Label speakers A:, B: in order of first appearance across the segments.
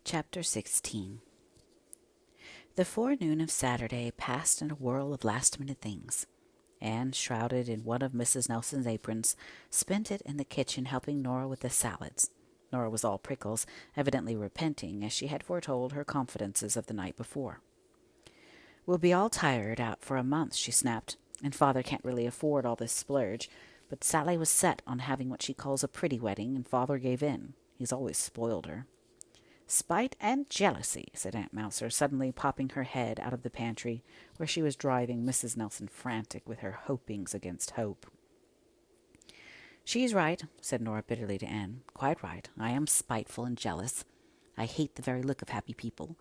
A: Chapter 16. The forenoon of Saturday passed in a whirl of last-minute things. Anne, shrouded in one of Mrs. Nelson's aprons, spent it in the kitchen helping Nora with the salads. Nora was all prickles, evidently repenting, as she had foretold her confidences of the night before. "We'll be all tired out for a month," she snapped, "and Father can't really afford all this splurge, but Sally was set on having what she calls a pretty wedding, and Father gave in. He's always spoiled her." "Spite and jealousy," said Aunt Mouser, suddenly popping her head out of the pantry, where she was driving Mrs. Nelson frantic with her hopings against hope. "She's right," said Nora bitterly to Anne. "Quite right. I am spiteful and jealous. I hate the very look of happy people.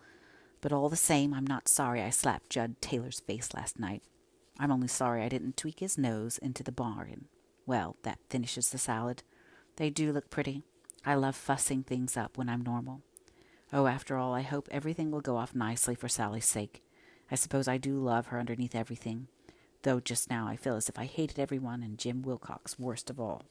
A: But all the same, I'm not sorry I slapped Judd Taylor's face last night. I'm only sorry I didn't tweak his nose into the bargain. Well, that finishes the salad. They do look pretty. I love fussing things up when I'm normal. Oh, after all, I hope everything will go off nicely for Sally's sake. I suppose I do love her underneath everything, though just now I feel as if I hated everyone and Jim Wilcox worst of all."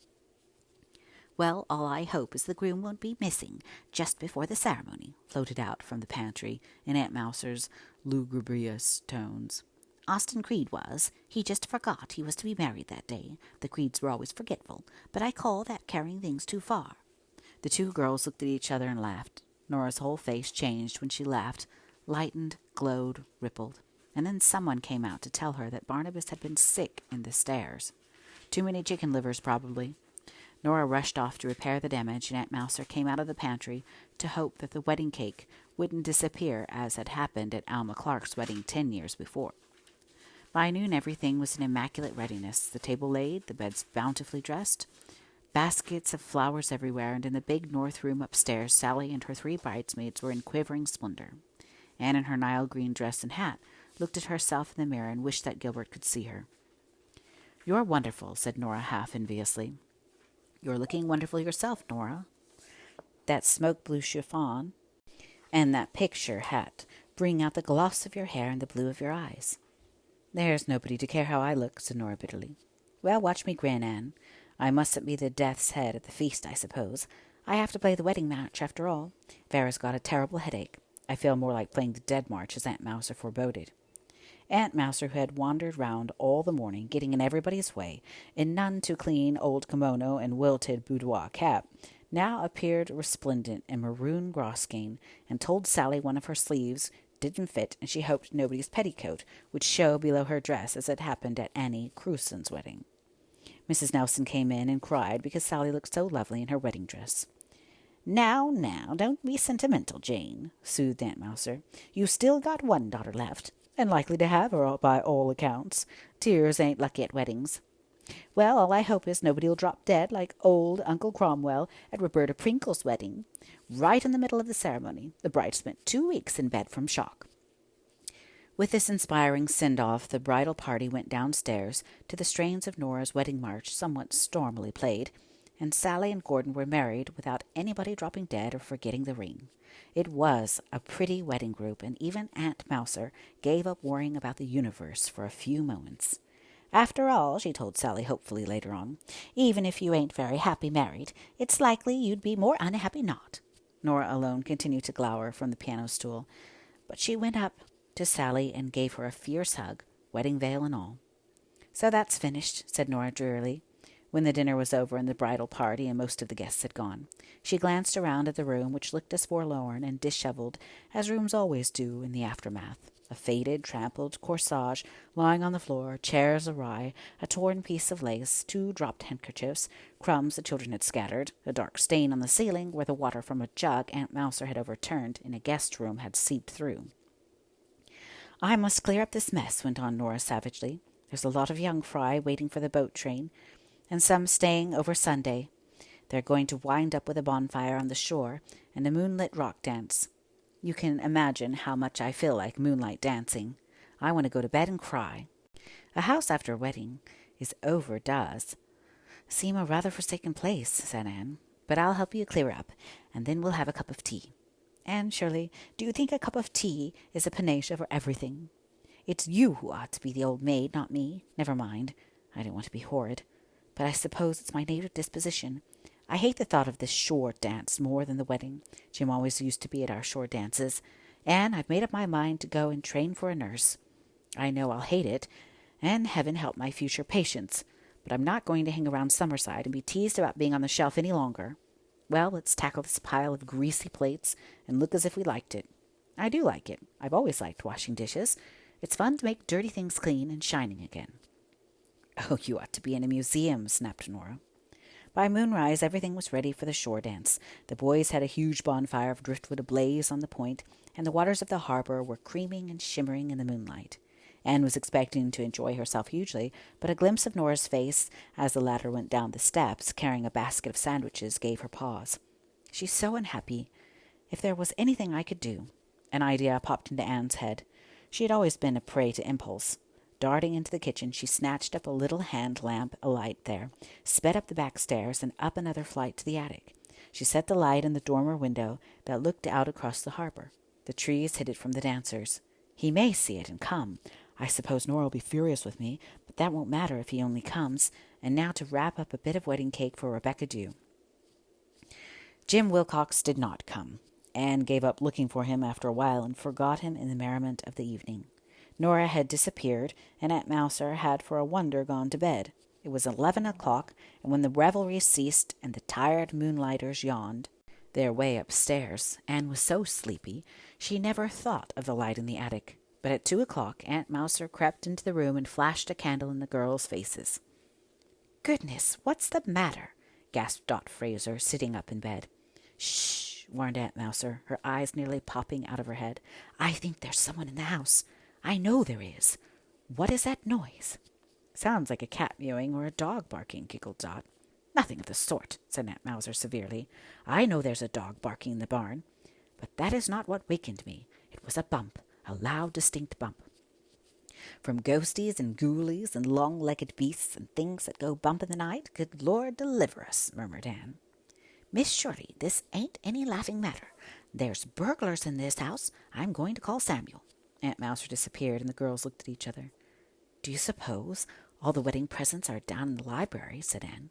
A: "Well, all I hope is the groom won't be missing just before the ceremony," floated out from the pantry in Aunt Mouser's lugubrious tones. "Austin Creed was. He just forgot he was to be married that day. The Creeds were always forgetful, but I call that carrying things too far." The two girls looked at each other and laughed. Nora's whole face changed when she laughed, lightened, glowed, rippled. And then someone came out to tell her that Barnabas had been sick in the stairs. Too many chicken livers, probably. Nora rushed off to repair the damage, and Aunt Mouser came out of the pantry to hope that the wedding cake wouldn't disappear as had happened at Alma Clark's wedding 10 years before. By noon everything was in immaculate readiness, the table laid, the beds bountifully dressed, baskets of flowers everywhere, and in the big north room upstairs Sally and her 3 bridesmaids were in quivering splendor. Anne, in her Nile green dress and hat, looked at herself in the mirror and wished that Gilbert could see her. "You're wonderful," said Nora half enviously. "You're looking wonderful yourself, Nora. That smoke blue chiffon and that picture hat bring out the gloss of your hair and the blue of your eyes." "There's nobody to care how I look," said Nora bitterly. "Well, watch me grin, Anne. I mustn't be the death's head at the feast, I suppose. I have to play the wedding march, after all. Vera's got a terrible headache. I feel more like playing the Dead March, as Aunt Mouser foreboded." Aunt Mouser, who had wandered round all the morning, getting in everybody's way, in none too clean old kimono and wilted boudoir cap, now appeared resplendent in maroon grosgrain, and told Sally one of her sleeves didn't fit, and she hoped nobody's petticoat would show below her dress, as it happened at Annie Crewson's wedding. Mrs. Nelson came in and cried because Sally looked so lovely in her wedding dress. Now, don't be sentimental, Jane," soothed Aunt Mouser. "You still got one daughter left, and likely to have her by all accounts. Tears ain't lucky at weddings. Well, all I hope is nobody'll drop dead like old Uncle Cromwell at Roberta Pringle's wedding. Right in the middle of the ceremony. The bride spent 2 weeks in bed from shock." With this inspiring send-off, the bridal party went downstairs to the strains of Nora's wedding march, somewhat stormily played, and Sally and Gordon were married without anybody dropping dead or forgetting the ring. It was a pretty wedding group, and even Aunt Mouser gave up worrying about the universe for a few moments. "After all," she told Sally hopefully later on, "even if you ain't very happy married, it's likely you'd be more unhappy not." Nora alone continued to glower from the piano stool, but she went up to Sally and gave her a fierce hug, wedding veil and all. "So that's finished," said Nora drearily, when the dinner was over and the bridal party and most of the guests had gone. She glanced around at the room, which looked as forlorn and dishevelled as rooms always do in the aftermath. A faded, trampled corsage lying on the floor, chairs awry, a torn piece of lace, 2 dropped handkerchiefs, crumbs the children had scattered, a dark stain on the ceiling where the water from a jug Aunt Mouser had overturned in a guest room had seeped through. "I must clear up this mess," went on Nora savagely. "There's a lot of young fry waiting for the boat train, and some staying over Sunday. They're going to wind up with a bonfire on the shore and a moonlit rock dance. You can imagine how much I feel like moonlight dancing. I want to go to bed and cry. A house after a wedding is does seem a rather forsaken place," said Anne. "But I'll help you clear up, and then we'll have a cup of tea. Anne Shirley, do you think a cup of tea is a panacea for everything? It's you who ought to be the old maid, not me. Never mind. I don't want to be horrid. But I suppose it's my native disposition. I hate the thought of this shore dance more than the wedding. Jim always used to be at our shore dances. And I've made up my mind to go and train for a nurse. I know I'll hate it, and heaven help my future patients, but I'm not going to hang around Summerside and be teased about being on the shelf any longer. Well, let's tackle this pile of greasy plates and look as if we liked it. I do like it. I've always liked washing dishes. It's fun to make dirty things clean and shining again. Oh, you ought to be in a museum, snapped Nora. By moonrise, everything was ready for the shore dance. The boys had a huge bonfire of driftwood ablaze on the point, and the waters of the harbor were creaming and shimmering in the moonlight. Anne was expecting to enjoy herself hugely, but a glimpse of Nora's face as the latter went down the steps, carrying a basket of sandwiches, gave her pause. She's so unhappy. If there was anything I could do. An idea popped into Anne's head. She had always been a prey to impulse. Darting into the kitchen, she snatched up a little hand lamp alight there, sped up the back stairs, and up another flight to the attic. She set the light in the dormer window that looked out across the harbor. The trees hid it from the dancers. He may see it and come. I suppose Nora will be furious with me, but that won't matter if he only comes. And now to wrap up a bit of wedding cake for Rebecca Dew. Jim Wilcox did not come. Anne gave up looking for him after a while and forgot him in the merriment of the evening. Nora had disappeared, and Aunt Mouser had for a wonder gone to bed. It was 11 o'clock, and when the revelry ceased and the tired moonlighters yawned their way upstairs, Anne was so sleepy she never thought of the light in the attic. But at 2 o'clock Aunt Mouser crept into the room and flashed a candle in the girls' faces. "Goodness, what's the matter?" gasped Dot Fraser, sitting up in bed. "Shh," warned Aunt Mouser, her eyes nearly popping out of her head. "I think there's someone in the house. I know there is. What is that noise?" "Sounds like a cat mewing or a dog barking," giggled Dot. "Nothing of the sort," said Aunt Mouser severely. "I know there's a dog barking in the barn. But that is not what wakened me. It was a bump, a loud, distinct bump. From ghosties and ghoulies and long-legged beasts and things that go bump in the night, good Lord deliver us," murmured Anne. "Miss Shirley, this ain't any laughing matter. There's burglars in this house. I'm going to call Samuel." Aunt Mouser disappeared, and the girls looked at each other. "Do you suppose all the wedding presents are down in the library?" said Anne.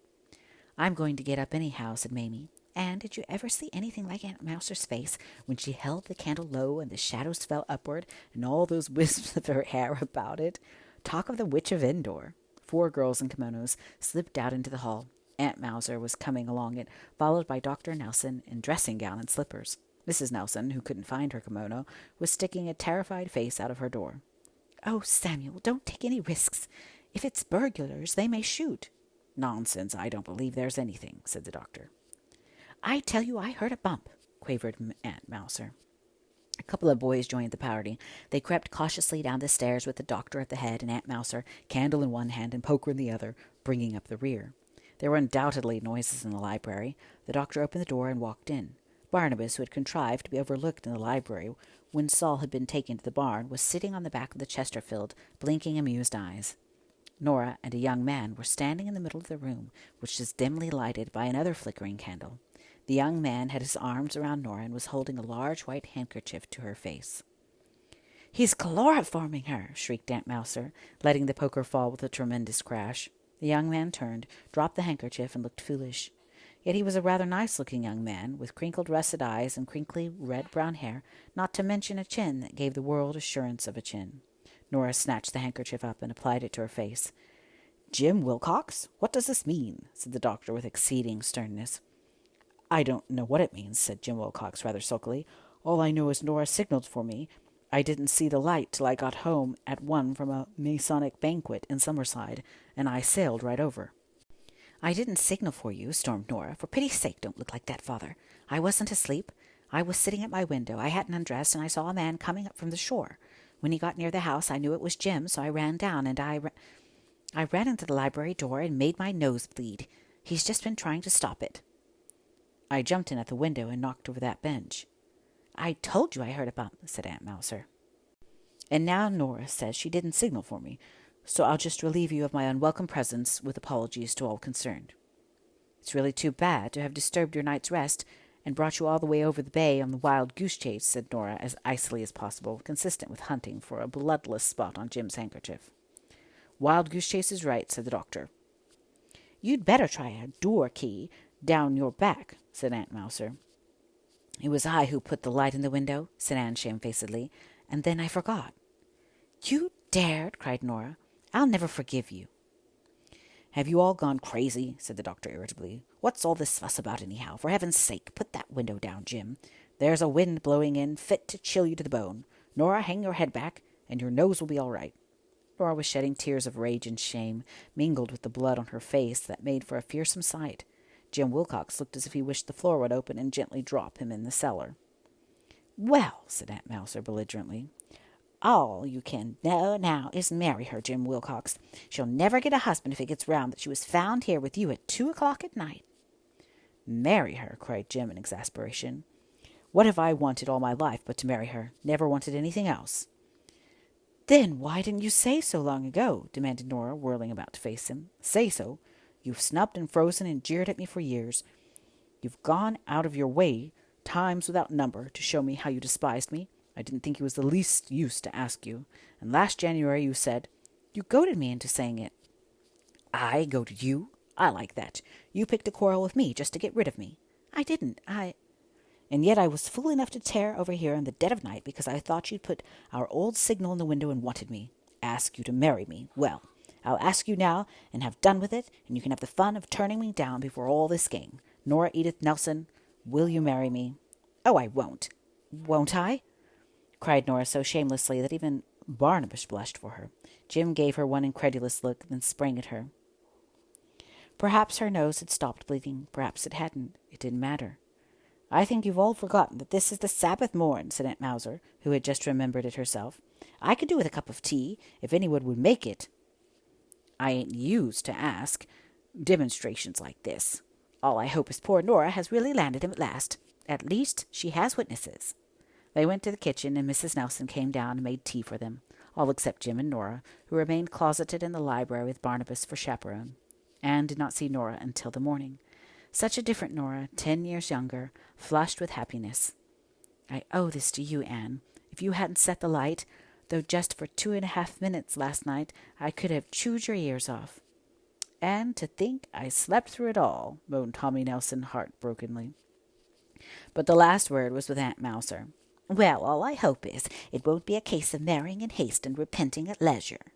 A: "I'm going to get up anyhow," said Mamie. "And did you ever see anything like Aunt Mouser's face when she held the candle low and the shadows fell upward and all those wisps of her hair about it? Talk of the Witch of Endor." 4 girls in kimonos slipped out into the hall. Aunt Mouser was coming along it, followed by Dr. Nelson in dressing gown and slippers. Mrs. Nelson, who couldn't find her kimono, was sticking a terrified face out of her door. "Oh, Samuel, don't take any risks. If it's burglars, they may shoot." "Nonsense, I don't believe there's anything," said the doctor. "I tell you I heard a bump," quavered Aunt Mouser. A couple of boys joined the party. They crept cautiously down the stairs with the doctor at the head and Aunt Mouser, candle in one hand and poker in the other, bringing up the rear. There were undoubtedly noises in the library. The doctor opened the door and walked in. Barnabas, who had contrived to be overlooked in the library when Saul had been taken to the barn, was sitting on the back of the Chesterfield, blinking amused eyes. Nora and a young man were standing in the middle of the room, which was dimly lighted by another flickering candle. The young man had his arms around Nora and was holding a large white handkerchief to her face. "He's chloroforming her!" shrieked Aunt Mouser, letting the poker fall with a tremendous crash. The young man turned, dropped the handkerchief, and looked foolish. Yet he was a rather nice-looking young man, with crinkled russet eyes and crinkly red-brown hair, not to mention a chin that gave the world assurance of a chin. Nora snatched the handkerchief up and applied it to her face. "Jim Wilcox, what does this mean?" said the doctor with exceeding sternness. "I don't know what it means," said Jim Wilcox rather sulkily. "All I know is Nora signaled for me. I didn't see the light till I got home at 1 from a Masonic banquet in Summerside, and I sailed right over." "I didn't signal for you," stormed Nora. "For pity's sake, don't look like that, Father. I wasn't asleep. I was sitting at my window. I hadn't undressed, and I saw a man coming up from the shore. When he got near the house, I knew it was Jim, so I ran down, and I ran into the library door and made my nose bleed. He's just been trying to stop it." "I jumped in at the window and knocked over that bench." "I told you I heard a bump," said Aunt Mouser. "And now Nora says she didn't signal for me, so I'll just relieve you of my unwelcome presence with apologies to all concerned." "It's really too bad to have disturbed your night's rest and brought you all the way over the bay on the wild goose chase," said Nora as icily as possible, consistent with hunting for a bloodless spot on Jim's handkerchief. "Wild goose chase is right," said the doctor. "You'd better try a door key. Down your back, said Aunt Mouser. It was I who put the light in the window, said Anne shamefacedly, and then I forgot. You dared, cried Nora. I'll never forgive you. Have you all gone crazy? Said the doctor irritably. What's all this fuss about anyhow? For heaven's sake, put that window down, Jim. There's a wind blowing in, fit to chill you to the bone. Nora, hang your head back, and your nose will be all right. Nora was shedding tears of rage and shame, mingled with the blood on her face that made for a fearsome sight. Jim Wilcox looked as if he wished the floor would open and gently drop him in the cellar. Well, said Aunt Mouser belligerently, all you can know now is marry her, Jim Wilcox. She'll never get a husband if it gets round that she was found here with you at 2:00 at night. Marry her, cried Jim in exasperation. What have I wanted all my life but to marry her? Never wanted anything else. Then why didn't you say so long ago? Demanded Nora, whirling about to face him. Say so? You've snubbed and frozen and jeered at me for years. You've gone out of your way, times without number, to show me how you despised me. I didn't think it was the least use to ask you. And last January you said, you goaded me into saying it. I goaded you? I like that. You picked a quarrel with me just to get rid of me. I didn't. And yet I was fool enough to tear over here in the dead of night because I thought you'd put our old signal in the window and wanted me. Ask you to marry me. Well, I'll ask you now and have done with it, and you can have the fun of turning me down before all this game. Nora Edith Nelson, will you marry me? Oh, I won't. Won't I? Cried Nora so shamelessly that even Barnabas blushed for her. Jim gave her one incredulous look, then sprang at her. Perhaps her nose had stopped bleeding. Perhaps it hadn't. It didn't matter. I think you've all forgotten that this is the Sabbath morn, said Aunt Mouser, who had just remembered it herself. I could do with a cup of tea, if anyone would make it. I ain't used to ask demonstrations like this. All I hope is poor Nora has really landed him at last. At least she has witnesses. They went to the kitchen, and Mrs. Nelson came down and made tea for them, all except Jim and Nora, who remained closeted in the library with Barnabas for chaperone. Anne did not see Nora until the morning. Such a different Nora, 10 years younger, flushed with happiness. I owe this to you, Anne. If you hadn't set the light, though just for 2.5 minutes last night, I could have chewed your ears off. And to think I slept through it all, moaned Tommy Nelson heartbrokenly. But the last word was with Aunt Mouser. Well, all I hope is it won't be a case of marrying in haste and repenting at leisure.